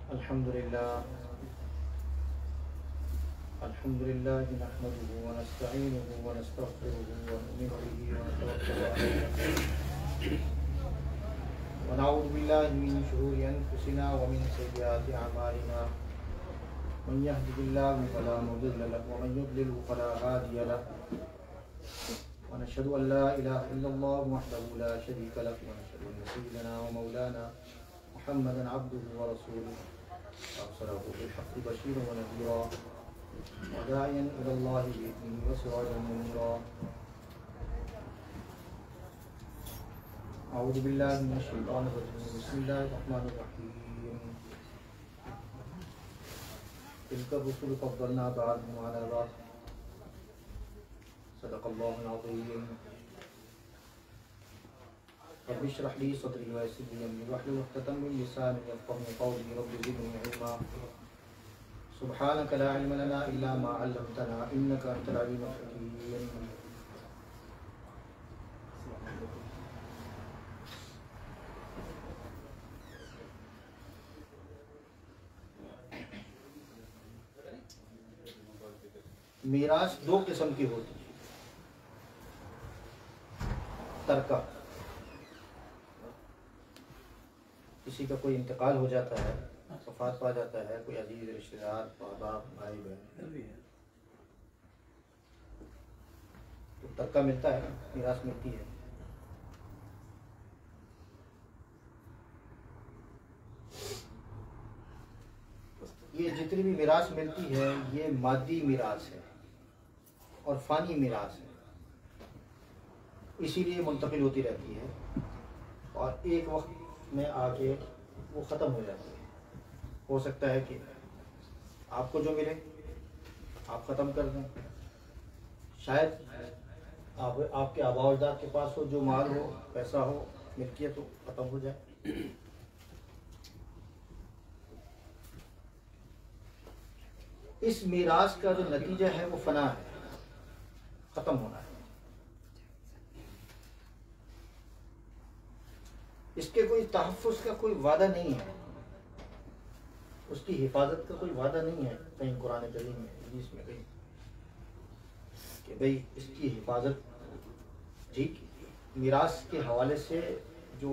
अल्हम्दुलिल्लाह नहमदुहु व नस्तईनुहु व नस्तगफिरुहु व नु'मिनु बिही व नतवक्कलु अलैहि व नऊज़ु बिल्लाहि मिन शुरूरि अनफुसिना व मिन सय्यिआति अअमालिना मन यहदिहिल्लाहु फला मुदिल्ल लहु व मन युद्लिलहु फला हादिय लहु व नशहदु अन ला इलाहा इल्लल्लाह वहदहु ला शरीका लहु व नशहदु अन्न सय्यिदना व मौलाना मुहम्मदन अब्दुहु व रसूलुहु अर्सलहु बिल-हक़्क़ि बशीरन व नज़ीरा व दाइयन इलल्लाहि बिइज़्निहि व सिराजन मुनीरा। अऊज़ु बिल्लाहि मिनश शैतानिर रजीम बिस्मिल्लाहिर रहमानिर रहीम। तिल्का रुसुलु फ़द्दलना बअदहुम अला बअद सदक़ल्लाहुल अज़ीम। रब्बि इश्रह ली सदरी व यस्सिर ली अमरी वहलुल उक़दतम मिन लिसानी यफ़क़हू क़ौली रब्बि ज़िदनी इल्मा सुब्हानक ला इल्म लना इल्ला मा अल्लमतना इन्नका अंतल अलीमुल हकीम। मीरास दो किस्म की होती है। तरका, किसी का कोई इंतकाल हो जाता है, वफात पा जाता है, कोई अजीज रिश्तेदार, बाप भाई बहन, तो तरका मिलता है, मीरास मिलती है। ये जितनी भी मीरास मिलती है ये मादी मीरास है और फ़ानी मीरास है, इसीलिए मुंतकिल होती रहती है और एक वक्त में आके वो ख़त्म हो जाती है। हो सकता है कि आपको जो मिले आप ख़त्म कर दें, शायद आपके आबा अजदाद के पास हो जो माल हो, पैसा हो, मिल्कियत हो, ख़त्म हो जाए। इस मीरास का जो नतीजा है वो फना है, ख़त्म होना है। इसके कोई तहफ़्फ़ुज़ का कोई वादा नहीं है, उसकी हिफाजत का कोई वादा नहीं है कहीं कुरान करीम में, हदीस में कहीं कि भाई इसकी हिफाजत। ठीक, मीरास के हवाले से जो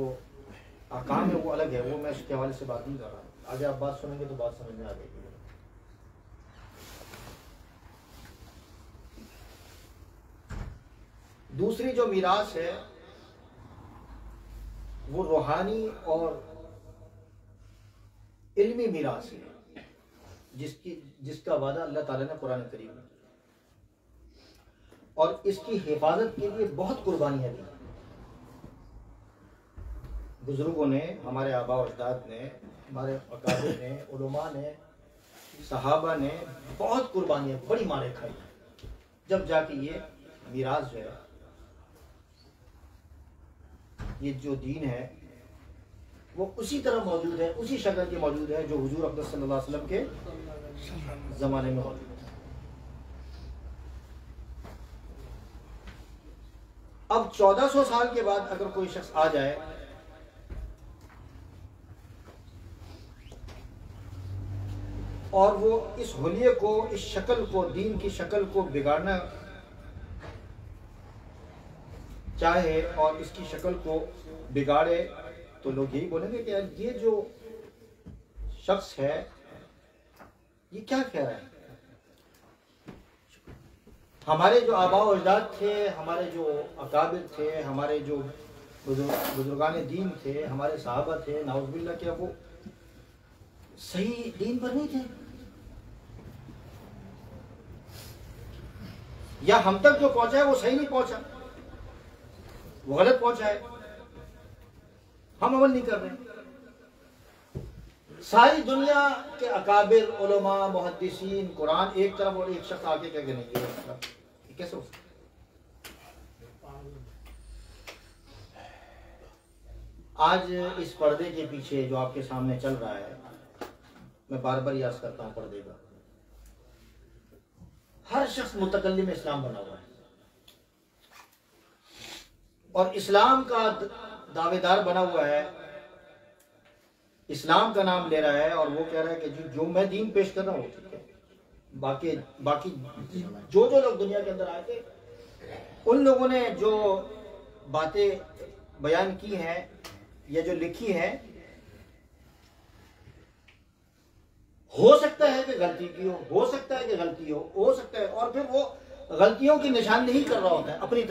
अहकाम है वो अलग है, वो मैं उसके हवाले से बात नहीं कर रहा। आगे आप बात सुनेंगे तो बात समझ में आ जाएगी। दूसरी जो मीरास है वो रूहानी और इल्मी मीरास है, जिसका वादा अल्लाह ताला ने कुरान करीम में, और इसकी हिफाजत के लिए बहुत कुर्बानियां दी। बुजुर्गों ने, हमारे आबा अजदाद ने, हमारे अकाबिर ने, उलमा ने, सहाबा ने बहुत कुर्बानियां, बड़ी मारें खाई, जब जाके ये मीरास जो है, ये जो दीन है वो उसी तरह मौजूद है, उसी शक्ल के मौजूद है जो हुजूर अक़दस सल्लल्लाहु अलैहि वसल्लम के ज़माने में मौजूद था। अब 1400 साल के बाद अगर कोई शख्स आ जाए और वो इस हुलिये को, इस शक्ल को, दीन की शक्ल को बिगाड़ना चाहे और इसकी शक्ल को बिगाड़े, तो लोग यही बोलेंगे कि यार ये जो शख्स है ये क्या कह रहा है। हमारे जो आबा अजदाद थे, हमारे जो अकाबिर थे, हमारे जो बुजुर्गान दीन थे, हमारे सहाबा थे, नाउज़ुबिल्लाह, क्या वो सही दीन पर नहीं थे? या हम तक जो पहुंचा है वो सही नहीं पहुंचा, वो गलत पहुंचा है, हम अमल नहीं कर रहे। सारी दुनिया के अकाबिर, उलमा, मुहद्दिसीन, कुरान एक तरफ और एक शख्स आके क्या कहने की, कैसे हो सकता? आज इस पर्दे के पीछे जो आपके सामने चल रहा है, मैं बार बार याद करता हूं पर्दे का, हर शख्स मुतकल्लिम इस्लाम बना हुआ है और इस्लाम का दावेदार बना हुआ है इस्लाम का नाम ले रहा है और वो कह रहा है कि जो मैं दीन पेश कर रहा हूँ ठीक है, बाकी बाकी जो जो लोग दुनिया के अंदर आए थे उन लोगों ने जो बातें बयान की हैं या जो लिखी हैं, हो सकता है कि गलती की हो सकता है कि गलती हो सकता है, और फिर वो गलतियों की निशानदेही कर रहा होता है अपनी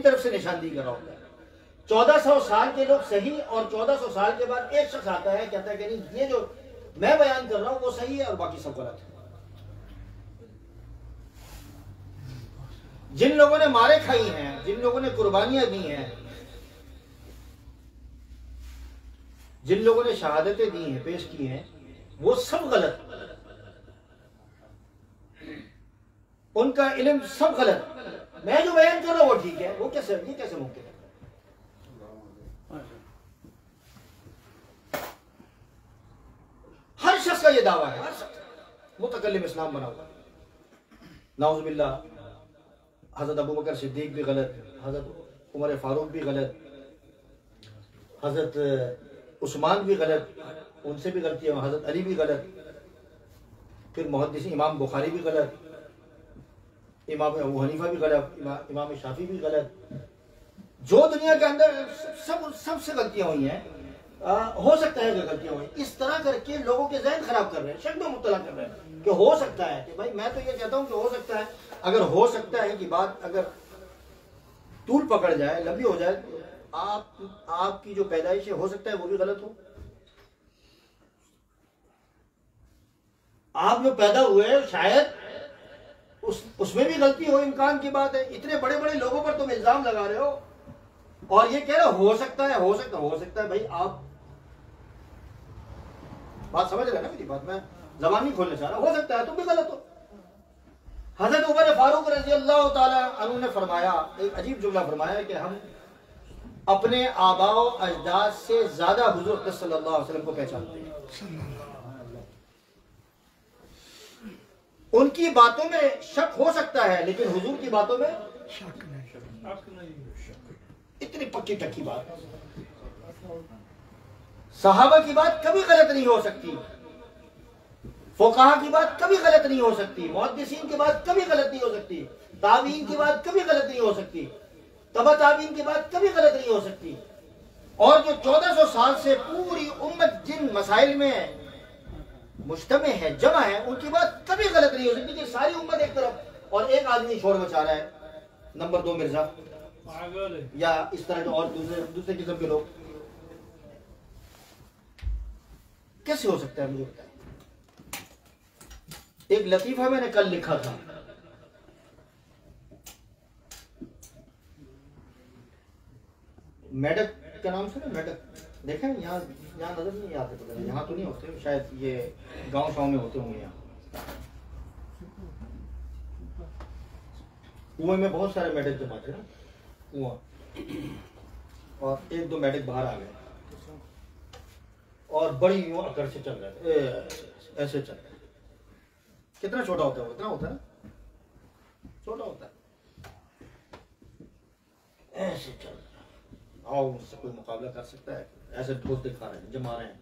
तरफ से निशानदेही कर रहा होता है। 1400 साल के लोग सही और 1400 साल के बाद एक शख्स आता है कहता है कि नहीं ये जो मैं बयान कर रहा हूं वो सही है और बाकी सब गलत है। जिन लोगों ने मारे खाई हैं, जिन लोगों ने कुर्बानियां दी हैं, जिन लोगों ने शहादतें दी हैं, पेश की हैं, वो सब गलत, उनका इल्म सब गलत। मैं जो बयान कर रहा हूं वो ठीक है, वो कैसे, ये कैसे मुमकिन है? हर शख्स का ये दावा है, हर शख्स मुतकल्लिम इस्लाम बना हुआ। नाउज़ुबिल्लाह, हजरत अबू बकर सिद्दीक भी गलत, हजरत उमर फारूक भी गलत, हजरत उस्मान भी गलत, उनसे भी गलती है, हजरत अली भी गलत, फिर मुहद्दिस इमाम बुखारी भी गलत, इमाम अबू हनीफा भी गलत, इमाम शाफी भी गलत। जो दुनिया के अंदर सबसे गलतियां हुई हैं, हो सकता है कि गलतियां हुई, इस तरह करके लोगों के ज़हन खराब कर रहे हैं, शक में मुब्तला कर रहे हैं कि हो सकता है कि भाई मैं तो ये कहता हूं कि हो सकता है। अगर हो सकता है कि बात अगर तूल पकड़ जाए, लंबी हो जाए, तो आपकी जो पैदाइश है हो सकता है वो भी गलत हो। आप जो पैदा हुए शायद उसमें भी गलती हो, इम्कान की बात है। इतने बड़े बड़े लोगों पर तुम इल्जाम लगा रहे हो और ये कह रहे हो सकता है, हो सकता है। भाई आप बात समझ रहे ना मेरी बात, मैं ज़बान नहीं खोलना चाह रहा। हो सकता है तुम भी गलत हो। हजरत उमर फारूक रज़ी अल्लाह ताला अन्हु ने फरमाया, एक अजीब जुमला फरमाया कि हम अपने आबाओ अजदाद से ज्यादा हुजूर सल्लल्लाहु अलैहि वसल्लम को पहचानते हैं। उनकी बातों में शक हो सकता है लेकिन हुजूर की बातों में शक नहीं। इतनी पक्की टक्की बात। सहाबा की बात कभी गलत नहीं हो सकती, फुक़हा की बात कभी गलत नहीं हो सकती, मुहद्दिसीन की बात कभी गलत नहीं हो सकती, ताबीन की बात कभी गलत नहीं हो सकती, तबा ताबीन की बात कभी गलत नहीं हो सकती। और जो 1400 साल से पूरी उम्मत जिन मसाइल में मुश्तमे है, जमा है, उनकी बात कभी गलत नहीं हो सकती कि सारी उम्मत एक तरफ और एक आदमी शोर मचा रहा है, नंबर 2 मिर्जा या इस तरह के और दूसरे किस्म के लोग। कैसे हो सकता है मुझे बताएं। एक लतीफा मैंने कल लिखा था, मेढक का नाम सुना? मेढक देखें, यहाँ नजर नहीं आते, पता नहीं यहाँ तो नहीं होते, शायद ये गांव शाव में होते होंगे। यहाँ कुएं में बहुत सारे मेढक जमा थे ना, कुआं, और 1-2 मेढक बाहर आ गए और बड़ी यूं अकड़ से चल रहे थे, ऐसे चल रहे। कितना छोटा होता है वो? इतना होता है ना, छोटा होता है, ऐसे चल रहा। आओ उससे कोई मुकाबला कर सकता है? ऐसे ठोस दिखा रहे हैं, जमा रहे हैं,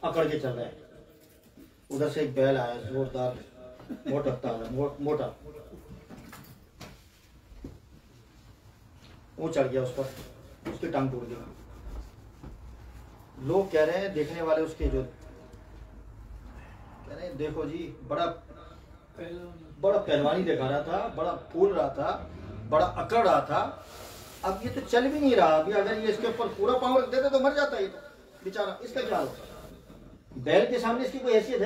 अकड़ के चल रहे हैं। उधर से एक बैल आया, जोरदार, मोटा, वो चढ़ गया उस पर, उसकी टांग टूट गई। लोग कह रहे हैं, देखने वाले उसके जो कह रहे हैं, देखो जी बड़ा पहलवानी दिखा रहा था, बड़ा फूल रहा था, बड़ा अकड़ रहा था, अब ये तो चल भी नहीं रहा। अभी अगर ये इसके ऊपर पूरा पावर रख देते तो मर जाता है तो बेचारा। इसका क्या होता? बैल के सामने इसकी कोई हैसियत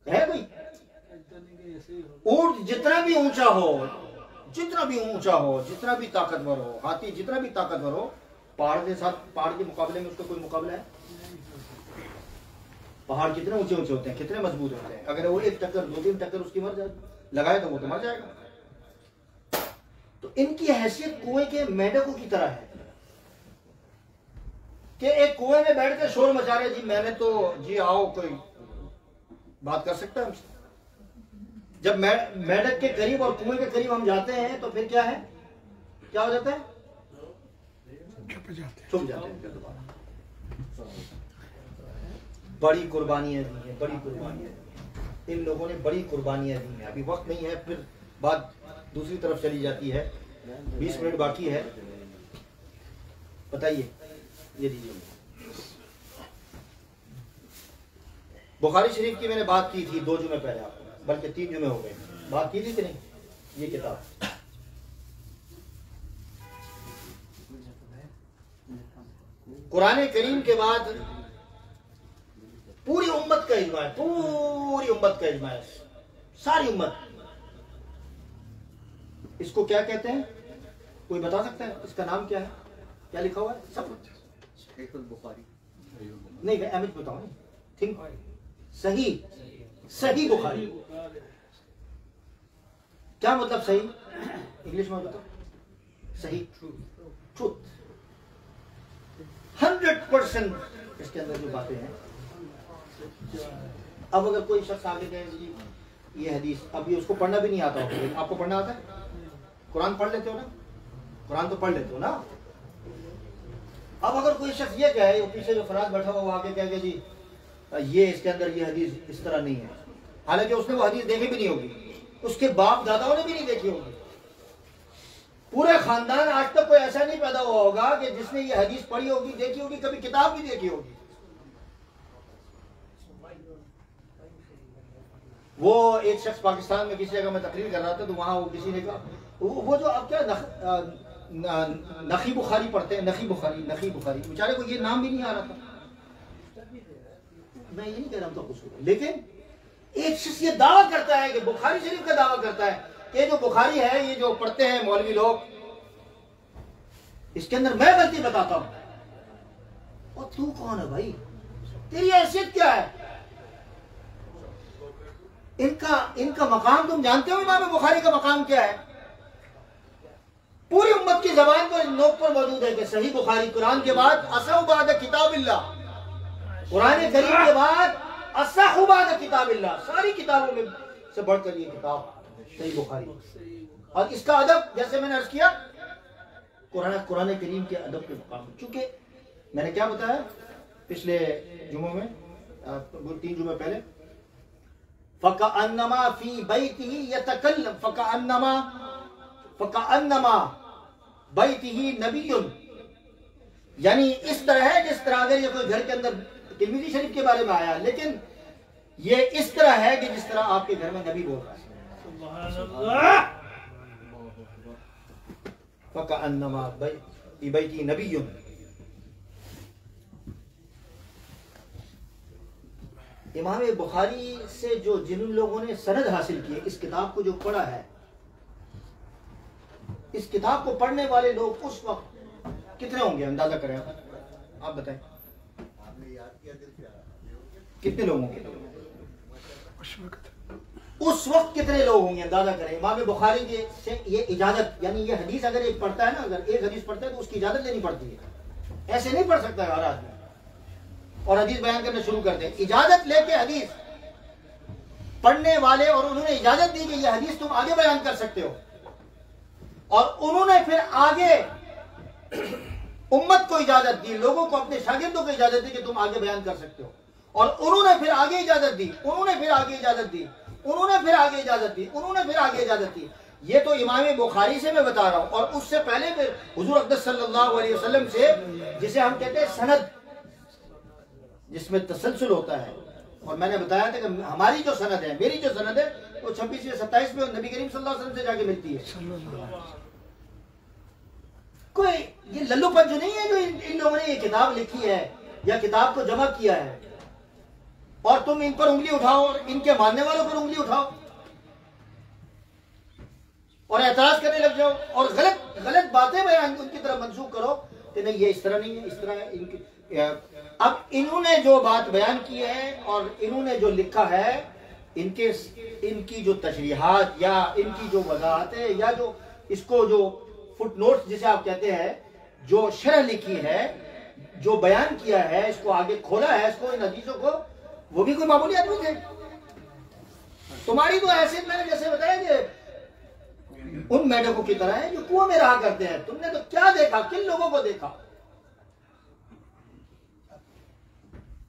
है कोई? ऊंट जितना भी ऊंचा हो, जितना भी ताकतवर हो, हाथी जितना भी ताकतवर हो, पहाड़ के मुकाबले में उसका कोई मुकाबला है? पहाड़ कितने ऊंचे होते हैं, कितने मजबूत होते हैं। अगर वो 1 टक्कर 2-3 टक्कर उसकी मर जाए लगाए तो वो तो मर जाएगा। तो इनकी हैसियत कुएं के मेढकों की तरह है कि एक कुएं में बैठ कर शोर मचा रहे, जी मैंने तो, जी आओ, कोई बात कर सकता है हमसे? जब मेढक के करीब और कुएं के करीब हम जाते हैं तो फिर क्या है? क्या हो जाता है? छुप जाते हैं। फिर दोबारा बड़ी कुर्बानियां दी हैं, बड़ी कुर्बानियां दी हैं इन लोगों ने, बड़ी कुर्बानियां दी हैं। अभी वक्त नहीं है, फिर बात दूसरी तरफ चली जाती है। 20 मिनट बाकी है, बताइए। ये दीजिए। बुखारी शरीफ की मैंने बात की थी 2 जुमे पहले, आपको बल्कि 3 जुमे हो गए, बात की थी कि नहीं? ये किताब कुरान करीम के बाद पूरी उम्मत का इज्मा है, पूरी उम्मत का इज्मा है, सारी उम्मत। इसको क्या कहते हैं? कोई बता सकता है इसका नाम क्या है? क्या लिखा हुआ है? सब बुखारी नहीं, अहमद बताओ। थिंक सही, सही बुखारी। क्या मतलब सही? इंग्लिश में बताओ। सही, ट्रूथ, 100% इसके अंदर जो बातें हैं। अब अगर कोई शख्स आगे कहे जी ये हदीस, अब ये उसको पढ़ना भी नहीं आता हो, आपको पढ़ना आता है? कुरान पढ़ लेते हो ना? कुरान तो पढ़ लेते हो ना? अब अगर कोई शख्स ये कहे, पीछे जो फराज बैठा हुआ वो आगे कहे जी ये इसके अंदर ये हदीस इस तरह नहीं है, हालांकि उसने वो हदीस देखी भी नहीं होगी, उसके बाप दादाओं ने भी नहीं देखी होगी। पूरे खानदान आज तक कोई ऐसा नहीं पैदा हुआ होगा कि जिसने ये हदीस पढ़ी होगी, देखी होगी, कभी किताब भी देखी होगी। वो एक शख्स पाकिस्तान में किसी जगह में तकरीर कर रहा था, तो वहां वो किसी ने कहा वो जो अब क्या नखी बुखारी पढ़ते हैं, नखी बुखारी, नखी बुखारी, बेचारे को ये नाम भी नहीं आ रहा था। मैं ये नहीं कह रहा हूं तो कुछ, लेकिन एक शख्स ये दावा करता है कि बुखारी शरीफ का दावा करता है कि जो बुखारी है, ये जो पढ़ते हैं मौलवी लोग, इसके अंदर मैं गलती बताता हूं। और तू कौन है भाई? तेरी हैसियत क्या है? इनका मकाम तुम जानते हो? इमाम बुखारी का मकाम क्या है? पूरी उम्मत की जबान पर नोक पर मौजूद है कि सही बुखारी कुरान के बाद असहु बाद किताबिल्लाह, कुरान करीम के बाद असहु बाद किताबिल्लाह, सारी किताबों में से बढ़कर ये किताब सही बुखारी। और इसका अदब, जैसे मैंने अर्ज किया, कुरान करीम के अदब के मुकाम। चूंकि मैंने क्या बताया पिछले जुम्मों में, 3 जुम्मे पहले, फ़कअन्नमा फ़ी बैतिही यतकल्लम, फ़कअन्नमा बैतिही नबियुन, यानी इस तरह है जिस तरह अगर ये कोई घर के अंदर, तिरमिज़ी शरीफ के बारे में आया, लेकिन ये इस तरह है कि जिस तरह आपके घर में नबी बोल रहा है। फ़कअन्नमा फ़ी बैतिही नबियुन। इमाम बुखारी से जो जिन लोगों ने सनद हासिल की है, इस किताब को जो पढ़ा है, इस किताब को पढ़ने वाले लोग उस वक्त कितने होंगे? अंदाजा करें आप बताएं, कितने लोग होंगे उस वक्त? कितने लोग होंगे अंदाजा करें। इमाम बुखारी के से ये इजाजत, यानी ये हदीस अगर एक पढ़ता है ना, अगर एक हदीस पढ़ता है तो उसकी इजाजत लेनी पड़ती है। ऐसे नहीं पढ़ सकता है हर आदमी और हदीस बयान करना शुरू कर दे। इजाजत लेके हदीस पढ़ने वाले, और उन्होंने इजाजत दी कि ये हदीस तुम आगे बयान कर सकते हो, और उन्होंने फिर आगे उम्मत को इजाजत दी, लोगों को, अपने शागिर्दों को इजाजत दी कि तुम आगे बयान कर सकते हो, और उन्होंने फिर आगे इजाजत दी, उन्होंने फिर आगे इजाजत दी, उन्होंने फिर आगे इजाजत दी, उन्होंने फिर आगे इजाजत दी। ये तो इमाम बुखारी से मैं बता रहा हूं, और उससे पहले फिर हुजूर अक़दस सल्लल्लाहु अलैहि वसल्लम से, जिसे हम कहते हैं सनद, जिसमें तसलसल होता है। और मैंने बताया था कि हमारी जो सनद है, मेरी जो सनद है, वो 26 या 27 में नबी करीम सल्लल्लाहु अलैहि वसल्लम से जाके मिलती है। कोई ये लल्लू पंजू नहीं है जो इन लोगों ने ये किताब लिखी है या किताब को जमा किया है, और तुम इन पर उंगली उठाओ और इनके मानने वालों पर उंगली उठाओ और एतराज करने लग जाओ और गलत गलत बातें बयान उनकी तरफ मंसूब करो कि नहीं ये इस तरह नहीं है, इस तरह है। इनकी अब इन्होंने जो बात बयान की है और इन्होंने जो लिखा है, इनकी जो तशरीहात या इनकी जो वजाहतें या जो इसको जो फुटनोट्स जिसे आप कहते हैं, जो शरह लिखी है, जो बयान किया है, इसको आगे खोला है, इसको, इन हदीसों को, वो भी कोई मामूली आदमी थे। तुम्हारी तो हैसियत मैंने जैसे बताया कि उन मेढकों की तरह है जो कुआं में रहा करते हैं। तुमने तो क्या देखा, किन लोगों को देखा?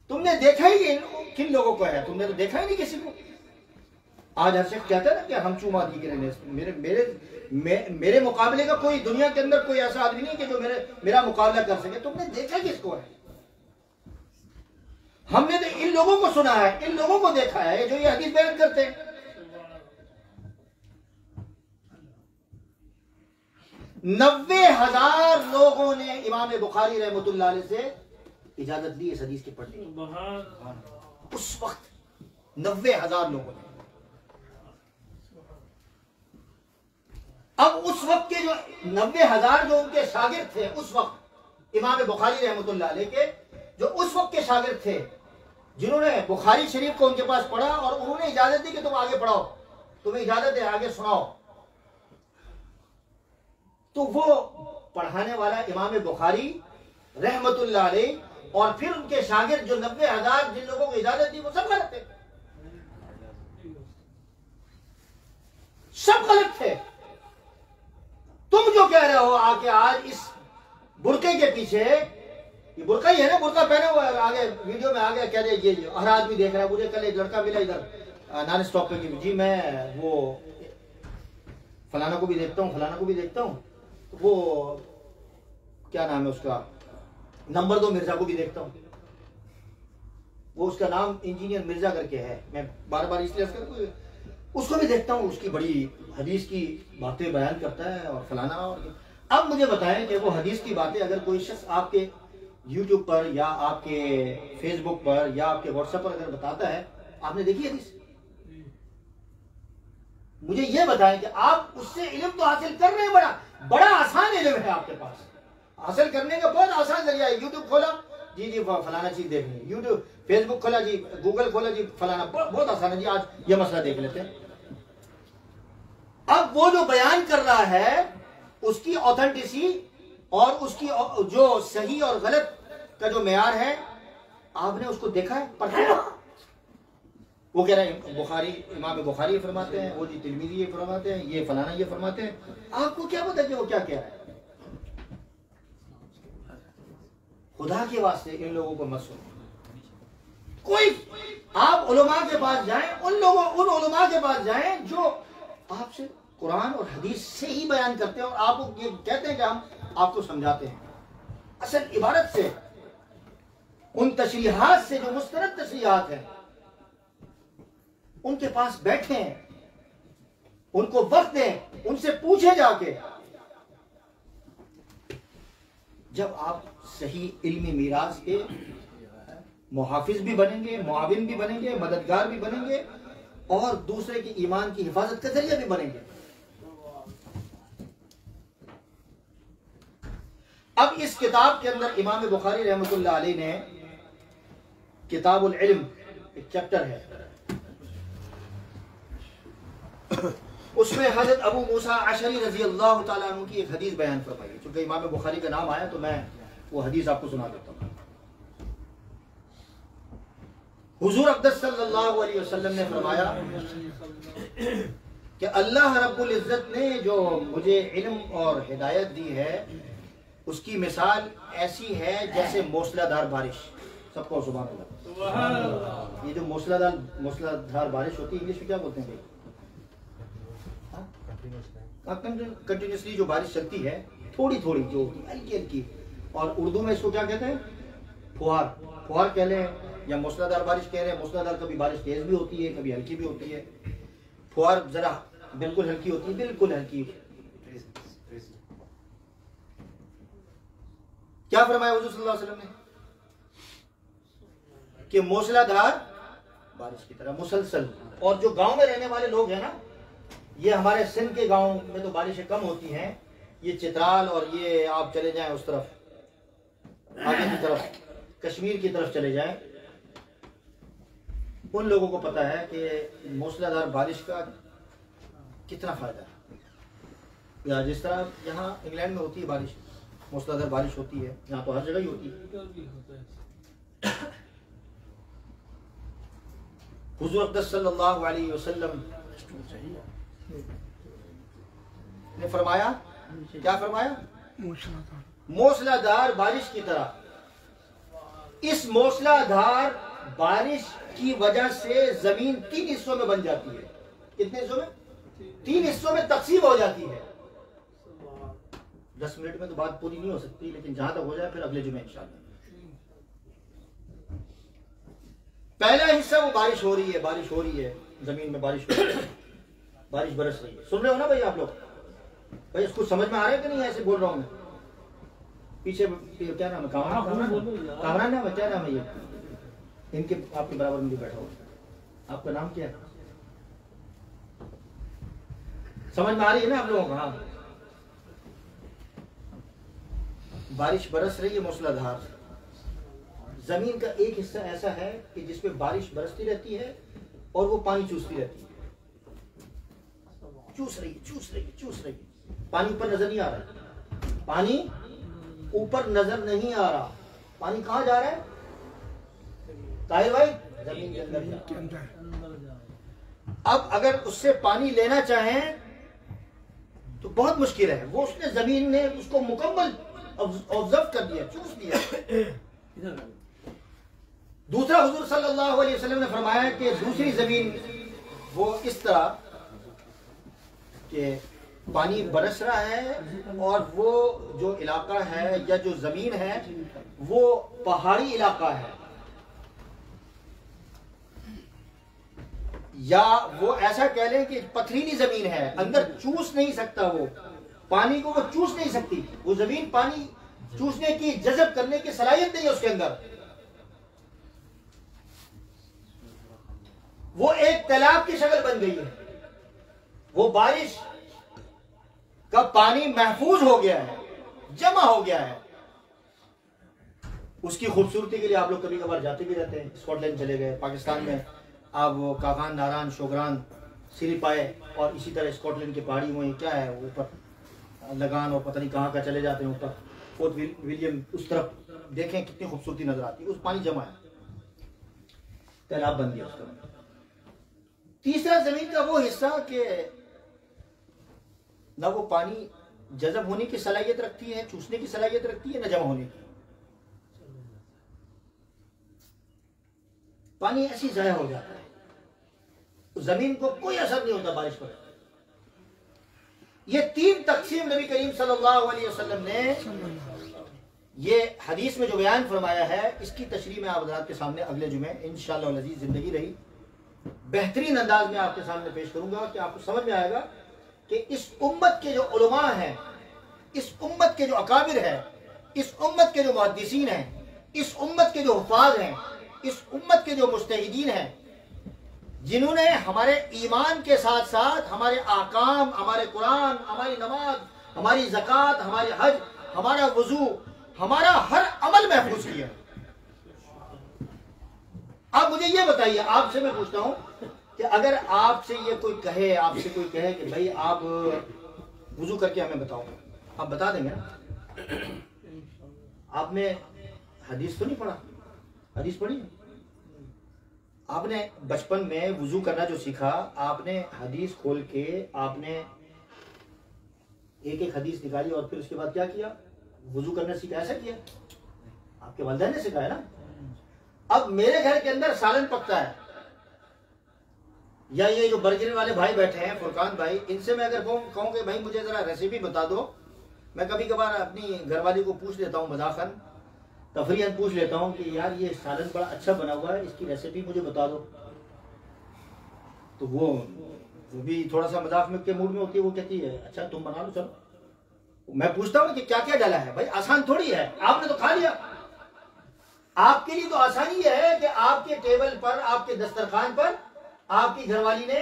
तुमने देखा ही किन लोगों को है? तुमने तो देखा ही नहीं किसी को। आज हर शख्स कहता है ना कि हम चूमा दी के मेरे मुकाबले का कोई दुनिया के अंदर कोई ऐसा आदमी नहीं कि जो मेरा मुकाबला कर सके। तुमने देखा किसको है? हमने तो इन लोगों को सुना है, इन लोगों को देखा है जो ये हदीस बयान करते हैं। 90,000 लोगोलोगों ने इमाम बुखारी रहमतुल्लाह अलैह से इजाजत ली इस हदीस के पढ़ने की। उस वक्त 90,000 लोगों ने। अब उस वक्त के जो 90,000 जो उनके शागिर्द थे, उस वक्त इमाम बुखारी रहमतुल्लाह अलैह के जो उस वक्त के शागिर्द थे, जिन्होंने बुखारी शरीफ को उनके पास पढ़ा और उन्होंने इजाजत दी कि तुम आगे पढ़ाओ, तुम्हें इजाजत है आगे सुनाओ, तो वो पढ़ाने वाला इमाम बुखारी रहमतुल्लाह अलैह और फिर उनके शागिर्द जो 90,000 जिन लोगों को इजाजत दी वो सब गलत थे, सब गलत थे। तुम जो कह रहे हो आके आज इस बुरके के पीछे, ये बुरका ही है ना, बुरका पहने हुआ है, आगे वीडियो में आगे कह रहे ये हर आदमी देख रहा है। मुझे कल एक लड़का मिला इधर नॉन स्टॉप पे, जी मैं वो फलाना को भी देखता हूँ, फलाना को भी देखता हूँ, तो वो क्या नाम है उसका, नंबर 2 मिर्जा को भी देखता हूँ, वो उसका नाम इंजीनियर मिर्जा करके है, मैं बार बार इसलिए उसको भी देखता हूँ, उसकी बड़ी हदीस की बातें बयान करता है और फलाना। और अब मुझे बताएं कि वो हदीस की बातें अगर कोई शख्स आपके YouTube पर या आपके Facebook पर या आपके WhatsApp पर अगर बताता है, आपने देखी हदीस? मुझे ये बताएं कि आप उससे इल्म तो हासिल कर रहे हैं, बड़ा आसान इल्म है आपके पास, हासिल करने का बहुत आसान जरिया है। YouTube खोला जी फलाना चीज देखनी, YouTube Facebook खोला जी, गूगल खोला जी फलाना, बहुत आसान है जी, आज ये मसला देख लेते हैं। अब वो जो बयान कर रहा है उसकी ऑथेंटिसिटी और उसकी जो सही और गलत का जो मेयार है, आपने उसको देखा है, पढ़ा है? वो कह रहे हैं बुखारी, इमाम बुखारी ये फरमाते हैं, वो जी तिरमिज़ी ये फरमाते हैं, ये फलाना ये फरमाते हैं। आपको क्या पता कि वो क्या कह रहा है? खुदा के वास्ते इन लोगों को मत सुनो। कोई आप उलमा के पास जाएं, उन उलमा के पास जाएं जो आपसे कुरान और हदीस से ही बयान करते हैं और आप ये कहते हैं कि हम आपको समझाते हैं। असल इबारत से, उन तशरीहात से जो मुस्तरद तशरीहात हैं, उनके पास बैठे, उनको वक्त दें, उनसे पूछे जाके। जब आप सही इल्मी मीरास के मुहाफिज भी बनेंगे, मुआविन भी बनेंगे, मददगार भी बनेंगे और दूसरे की ईमान की हिफाजत का जरिया भी बनेंगे। अब इस किताब के अंदर इमाम बुखारी रहमतुल्लाह अलैह ने किताबुल इल्म एक चैप्टर है, उसमें हजरत अबू मूसा अशरी रजी अल्लाह तआला अन्हु की एक हदीस बयान फरमाई। चूंकि इमाम बुखारी का नाम आया तो मैं वो हदीस आपको सुना देता हूँ। हुजूर अक़दस सल्लल्लाहु अलैहि वसल्लम ने फरमाया कि अल्लाह रब्बुल इज्जत ने जो मुझे इल्म और हिदायत दी है, उसकी मिसाल ऐसी है जैसे मूसलाधार बारिश। सबको सुभान अल्लाह। ये जो मूसलाधार बारिश होती है, इंग्लिश में क्या बोलते हैं? कंटिन्यूसली जो बारिश चलती है, थोड़ी थोड़ी जो हल्की हल्की, और उर्दू में इसको क्या कहते हैं? फुहार कह लें या मूसलाधार बारिश कह रहे हैं। मूसलाधार कभी बारिश तेज भी होती है, कभी हल्की भी होती है। फुहार जरा बिल्कुल हल्की होती है, बिल्कुल हल्की। क्या फरमाया हुजूर सल्लल्लाहु अलैहि वसल्लम ने कि मूसलाधार बारिश की तरह मुसलसल। और जो गांव में रहने वाले लोग हैं ना, ये हमारे सिंध के गांव में तो बारिशें कम होती हैं, ये चित्राल और ये आप चले जाएं उस तरफ आगे की तरफ, कश्मीर की तरफ चले जाएं, उन लोगों को पता है कि मूसलाधार बारिश का कितना फायदा है। या जिस तरह यहाँ इंग्लैंड में होती है बारिश, मूसलाधार बारिश होती है, यहाँ तो हर जगह ही होती है। हुजूर अक़दस सल्लल्लाहु अलैहि वसल्लम ने फरमाया, क्या फरमाया? मूसलाधार बारिश की तरह। इस मूसलाधार बारिश की वजह से जमीन 3 हिस्सों में बन जाती है। कितने हिस्सों में? 3 हिस्सों में तकसीम हो जाती है। 10 मिनट में तो बात पूरी नहीं हो सकती, लेकिन जहां तक हो जाए फिर अगले जुमे इंशाअल्लाह। पहला हिस्सा वो बारिश हो रही है, बारिश हो रही है, जमीन में बारिश हो रही है, बारिश बरस रही है। सुन रहे हो ना भाई आप लोग? भाई इसको समझ में आ रहा है कि नहीं? ऐसे बोल रहा हूं मैं। पीछे क्या नाम है? कामरान नाम है, क्या नाम है ये? इनके आपके बराबर में भी बैठा हुआ। आपका नाम क्या है? समझ में आ रही है ना आप लोगों को? हाँ, बारिश बरस रही है मूसलाधार। जमीन का एक हिस्सा ऐसा है कि जिसपे बारिश बरसती रहती है और वो पानी चूसती रहती है। चूस रही है, चूस रही है, चूस रही है। पानी ऊपर नजर नहीं आ रहा। पानी ऊपर नजर नहीं आ रहा। पानी कहां जा रहा है ताहिर भाई? जमीन के अंदर जा रहा है। अब अगर उससे पानी लेना चाहें तो बहुत मुश्किल है। वो उसने जमीन ने उसको मुकम्मल ऑब्जर्व कर दिया, चूस दिया। दूसरा, हुजूर सल्लल्लाहु अलैहि वसल्लम ने फरमाया कि दूसरी जमीन वो इस तरह कि पानी बरस रहा है और वो जो इलाका है या जो जमीन है वो पहाड़ी इलाका है, या वो ऐसा कह लें कि पथरीली जमीन है, अंदर चूस नहीं सकता। वो पानी को वो चूस नहीं सकती। वो जमीन पानी चूसने की, जज़ब करने की सलाहियत नहीं है उसके अंदर। वो एक तालाब की शक्ल बन गई है। वो बारिश का पानी महफूज हो गया है, जमा हो गया है। उसकी खूबसूरती के लिए आप लोग कभी कभार जाते भी रहते हैं। स्कॉटलैंड चले गए, पाकिस्तान में आप वो कागान, नारान, शोगरान, सिरिपाए और इसी तरह स्कॉटलैंड की पहाड़ी में क्या है ऊपर लगान और पता नहीं कहाँ का चले जाते हैं ऊपर फोर्ट विलियम, उस तरफ देखें कितनी खूबसूरती नजर आती है। उस पानी जमा है, तालाब बन गया उसका। तीसरा, जमीन का वो हिस्सा कि ना वो पानी जज़ब होने की सलाहियत रखती है, चूसने की सलाहियत रखती है, न जमा होने की। पानी ऐसी जाया हो जाता है, तो जमीन को कोई असर नहीं होता बारिश पर। ये 3 तकसीम नबी करीम सल्लल्लाहु अलैहि वसल्लम ने ये हदीस में जो बयान फरमाया है, इसकी तशरीह मैं आप हज़रात के सामने अगले जुमे इंशाअल्लाह अज़ीज़ जिंदगी रही बेहतरीन अंदाज में आपके सामने पेश करूंगा कि आपको समझ में आएगा कि इस उम्मत के जो उलमा हैं, इस उम्मत के जो अकाबिर हैं, इस उम्मत के जो मुहद्दिसीन हैं, इस उम्मत के जो हुफ़ाज़ हैं, इस उम्मत के जो मुज्तहिदीन हैं, जिन्होंने हमारे ईमान के साथ साथ हमारे आकाम, हमारे कुरान, हमारी नमाज, हमारी ज़कात, हमारे हज, हमारा वज़ू, हमारा हर अमल महफूज किया। अब मुझे ये बताइए, आपसे मैं पूछता हूं कि अगर आपसे ये कोई कहे, आपसे कोई कहे कि भाई आप वुजू करके हमें बताओ, आप बता देंगे ना? आपने हदीस तो नहीं पढ़ा? हदीस पढ़ी? आपने बचपन में वुजू करना जो सीखा, आपने हदीस खोल के आपने एक एक हदीस निकाली और फिर उसके बाद क्या किया? वुजू करना सीखा। ऐसा किया? आपके वालिदैन ने सिखाया ना। अब मेरे घर के अंदर सालन पकता है, या ये जो बर्गर वाले भाई बैठे हैं, फुरकान भाई, इनसे मैं अगर कहूं कि भाई मुझे जरा रेसिपी बता दो, मैं कभी कभार अपनी घरवाली को पूछ लेता हूं, मजाकन तफरीहन पूछ लेता हूं कि यार ये सालन बड़ा अच्छा बना हुआ है, इसकी रेसिपी मुझे बता दो। तो वो भी थोड़ा सा मजाक में के मूड में होती है। वो कहती है अच्छा तुम बना लो, चलो। मैं पूछता हूं कि क्या क्या डाला है? भाई आसान थोड़ी है, आपने तो खा लिया। आपके लिए तो आसानी है कि आपके टेबल पर, आपके दस्तरखान पर आपकी घरवाली ने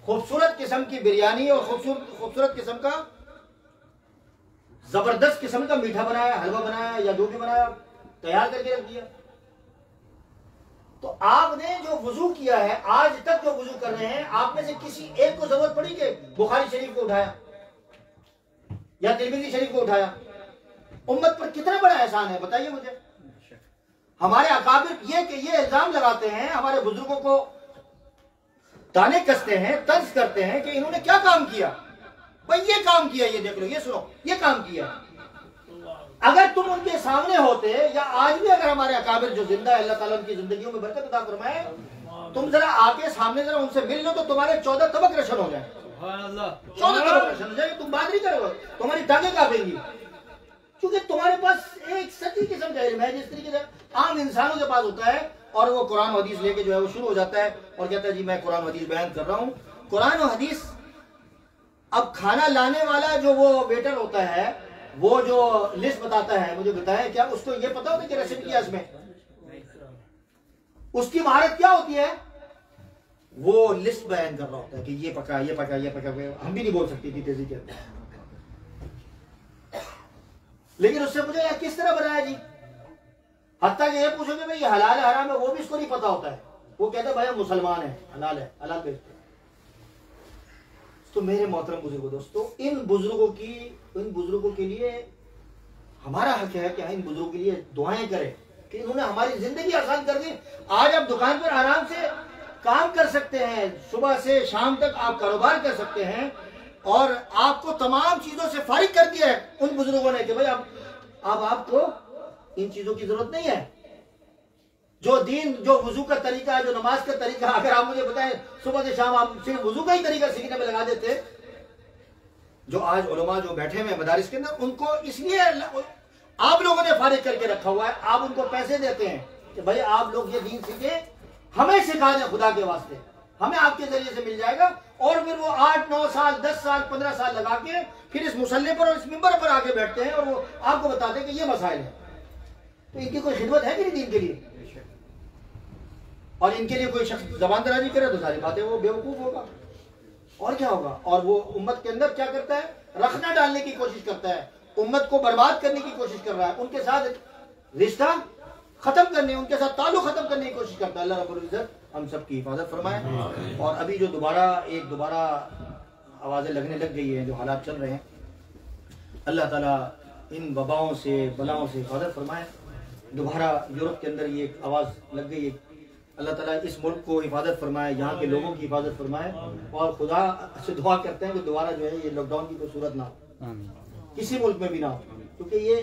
खूबसूरत किस्म की बिरयानी और खूबसूरत किस्म का, जबरदस्त किस्म का मीठा बनाया, हलवा बनाया, या जो भी बनाया तैयार करके रख दिया। तो आपने जो वुजू किया है, आज तक जो वुजू कर रहे हैं, आप में से किसी एक को जरूरत पड़ी कि बुखारी शरीफ को उठाया या तिरमिज़ी शरीफ को उठाया? उम्मत पर कितना बड़ा एहसान है, बताइए मुझे। हमारे अकाबिर ये इल्जाम लगाते हैं, हमारे बुजुर्गों को ताने कसते हैं, तंज करते हैं कि इन्होंने क्या काम किया। भाई ये काम किया, ये देख लो, ये सुनो, ये काम किया। अगर तुम उनके सामने होते, या आज भी अगर हमारे अकाबिर जो जिंदा है, अल्लाह ताला उनकी जिंदगियों में बरकत अता फरमाए, तुम जरा आके सामने जरा उनसे मिल लो तो तुम्हारे 14 तबक रोशन हो जाए, 14 तबक रोशन हो जाए, तुम बात नहीं करोगे, तुम्हारी टांगे कांपेंगी, क्योंकि तुम्हारे पास एक सच्ची किस्म का इल्म है जिस तरीके से आम इंसानों के पास होता है। और वो कुरान हदीस लेके जो है वो शुरू हो जाता है और कहता है जी मैं कुरान हदीस बयान कर रहा हूँ। कुरान और हदीस, अब खाना लाने वाला जो वो वेटर होता है, वो जो लिस्ट बताता है, मुझे बताया क्या उसको ये पता होता है कि रेसिपी क्या इसमें, उसकी महारत क्या होती है, वो लिस्ट बयान कर रहा होता है कि ये पका, ये पका, ये पका। हम भी नहीं बोल सकती थी तेजी के, लेकिन उससे पूछो यार किस तरह बनाया जी, हत्ता कि ये पूछोगे भाई ये हलाल है हराम है, वो भी इसको नहीं पता होता है। वो कहता है भाई हम मुसलमान है, हलाल है, हलाल बेचते हैं। तो मेरे मोहतरम बुजुर्गों, दोस्तों, इन बुजुर्गों के लिए हमारा हक है कि इन बुजुर्गों के लिए दुआएं करें कि इन्होंने हमारी जिंदगी आसान कर दी। आज आप दुकान पर आराम से काम कर सकते हैं, सुबह से शाम तक आप कारोबार कर सकते हैं, और आपको तमाम चीजों से फारिग कर दिया है उन बुजुर्गों ने कि भाई अब आपको इन चीजों की जरूरत नहीं है। जो दीन, जो वुजू का तरीका है, जो नमाज का तरीका, अगर आप मुझे बताएं सुबह से शाम आप सिर्फ वुजू का ही तरीका सीखने में लगा देते, जो आज उलमा जो बैठे हुए मदारिस के अंदर, उनको इसलिए आप लोगों ने फारिग करके रखा हुआ है, आप उनको पैसे देते हैं कि भाई आप लोग ये दीन सीखे, हमें सिखा दें, खुदा के वास्ते हमें आपके जरिए से मिल जाएगा। और फिर वो 8, 9 साल, 10 साल, 15 साल लगा के फिर इस मुसल्ले पर और इस मिंबर पर आके बैठते हैं और वो आपको बताते हैं कि ये मसाइल है। तो इनकी कोई खिदमत है कि नहीं दीन के लिए? और इनके लिए कोई शख्स जबान दराजी करे तो सारी बातें वो बेवकूफ होगा, और क्या होगा। और वो उम्मत के अंदर क्या करता है, रखना डालने की कोशिश करता है, उम्मत को बर्बाद करने की कोशिश कर रहा है, उनके साथ रिश्ता खत्म करने, उनके साथ ताल्लुक खत्म करने की कोशिश करता है। अल्लाह रब्बुल इज्जत हम सब की हिफाजत फरमाए। और अभी जो दोबारा आवाजें लगने लग गई हैं, जो हालात चल रहे हैं, अल्लाह ताला इन वबाओं से, बलाओं से हिफाजत फरमाए। दोबारा यूरोप के अंदर ये आवाज़ लग गई है, अल्लाह ताला इस मुल्क को हिफाजत फरमाए, यहाँ के लोगों की हिफाजत फरमाए। और खुदा से दुआ करते हैं कि दोबारा जो है ये लॉकडाउन की कोई सूरत ना हो, किसी मुल्क में भी ना हो, क्योंकि ये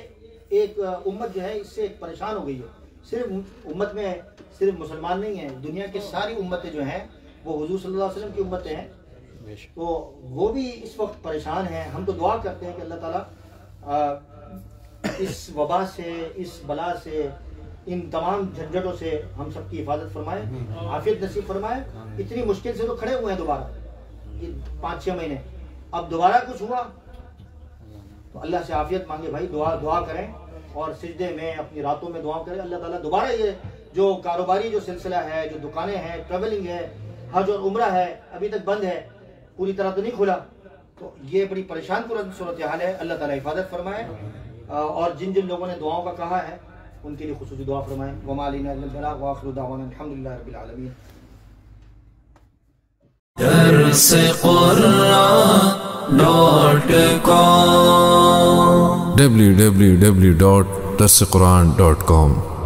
एक उम्मत जो है इससे परेशान हो गई है। सिर्फ उम्मत में सिर्फ मुसलमान नहीं है, दुनिया की सारी उम्मतें जो हैं वो हुजूर सल्लल्लाहु अलैहि वसल्लम की उम्मतें हैं, तो वो भी इस वक्त परेशान हैं। हम तो दुआ करते हैं कि अल्लाह ताला इस वबा से, इस बला से, इन तमाम झंझटों से हम सबकी हिफाजत फरमाए, आफियत नसीब फरमाए। इतनी मुश्किल से तो खड़े हुए हैं दोबारा 5-6 महीने, अब दोबारा कुछ हुआ तो अल्लाह से आफियत मांगे भाई, दुआ करें और सिजदे में अपनी रातों में दुआ करें। अल्लाह ताला दोबारा ये जो कारोबारी जो सिलसिला है, जो दुकानें हैं, ट्रेवलिंग है, हज और उम्रा है, अभी तक बंद है, पूरी तरह तो नहीं खुला, तो ये बड़ी परेशान कुन सूरत हाल है। अल्लाह ताला हिफाजत फरमाए। और जिन जिन लोगों ने दुआओं का कहा है उनके लिए खुसूसी दुआ फरमाए। वमा अलैना इल्लल बलाग व आखिरु दावाना अल्हम्दुलिल्लाहि रब्बिल आलमीन। www.darsequran.com